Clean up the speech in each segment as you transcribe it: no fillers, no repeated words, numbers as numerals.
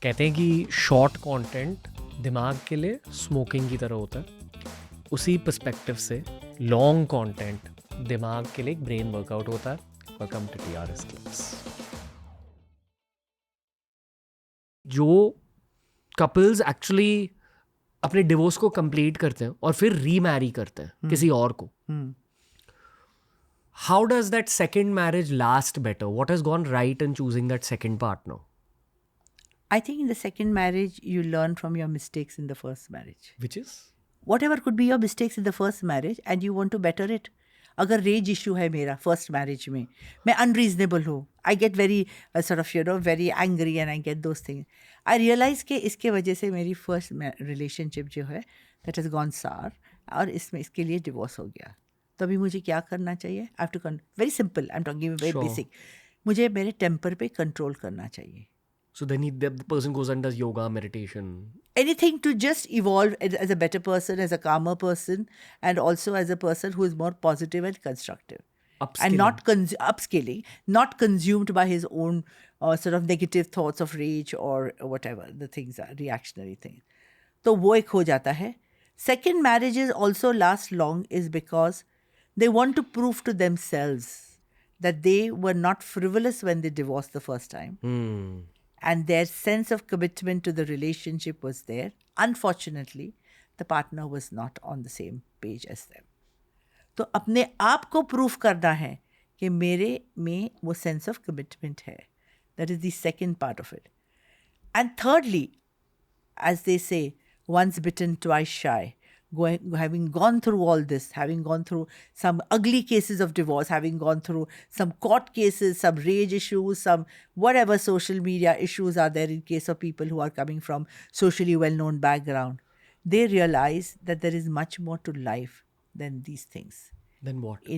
कहते हैं कि शॉर्ट कंटेंट दिमाग के लिए स्मोकिंग की तरह होता है, उसी पर्सपेक्टिव से लॉन्ग कंटेंट दिमाग के लिए एक ब्रेन वर्कआउट होता है. Welcome to TRS clips. जो कपल्स एक्चुअली अपने डिवोर्स को कंप्लीट करते हैं और फिर रीमैरी करते हैं किसी और को, how does that second marriage last better? What has gone right in choosing that second partner? I think in the second marriage, you learn from your mistakes in the first marriage. Which is? Whatever could be your mistakes in the first marriage and you want to better it. अगर rage issue है मेरा first marriage में, मैं unreasonable हूँ, I get very sort of very angry and I get those things. I realize कि इसके वजह से मेरी फर्स्ट रिलेशनशिप जो है दैट हैज़ गॉन सार, और इसके लिए डिवोर्स हो गया. तो अभी मुझे क्या करना चाहिए? I have to very simple, I am talking very basic. मुझे मेरे टेम्पर पे कंट्रोल करना चाहिए. So then the person goes and does yoga, meditation. Anything to just evolve as a better person, as a calmer person, and also as a person who is more positive and constructive. Upskilling. And not upscaling, not consumed by his own sort of negative thoughts of rage or whatever the things are, reactionary things. So वो एक हो जाता है. Second marriages also last long is because they want to prove to themselves that they were not frivolous when they divorced the first time. And their sense of commitment to the relationship was there. Unfortunately, the partner was not on the same page as them. तो अपने आप को proof करना है कि मेरे में वो सेंस ऑफ कमिटमेंट है. That is the second part of it. And thirdly, as they say, once bitten, twice shy. Having gone through all this, having gone through some ugly cases of divorce, having gone through some court cases, some rage issues, some whatever social media issues are there in case of people who are coming from socially well-known background, they realize that there is much more to life than these things. Then what?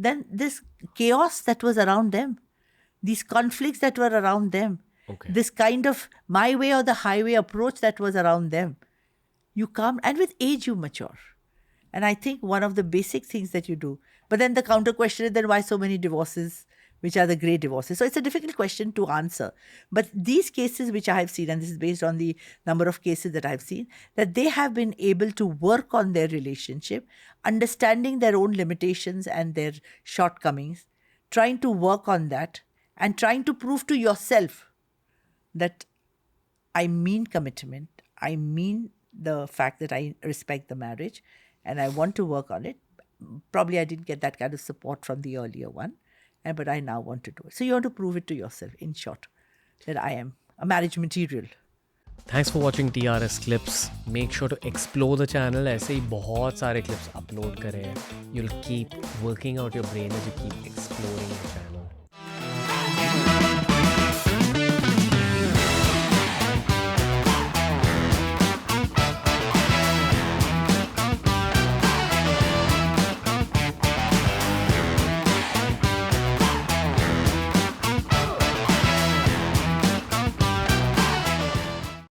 Then this chaos that was around them, these conflicts that were around them, this kind of my way or the highway approach that was around them, you come, and with age you mature. And I think one of the basic things that you do, but then the counter question is then why so many divorces, which are the great divorces? So it's a difficult question to answer. But these cases which I have seen, and this is based on the number of cases that I've seen, that they have been able to work on their relationship, understanding their own limitations and their shortcomings, trying to work on that, and trying to prove to yourself that I mean commitment, I mean the fact that I respect the marriage and I want to work on it. Probably I didn't get that kind of support from the earlier one, but I now want to do it. So you want to prove it to yourself, in short, that I am a marriage material. Thanks for watching TRS clips. Make sure to explore the channel. ऐसे ही बहुत सारे clips upload करें. You'll keep working out your brain as you keep exploring the channel.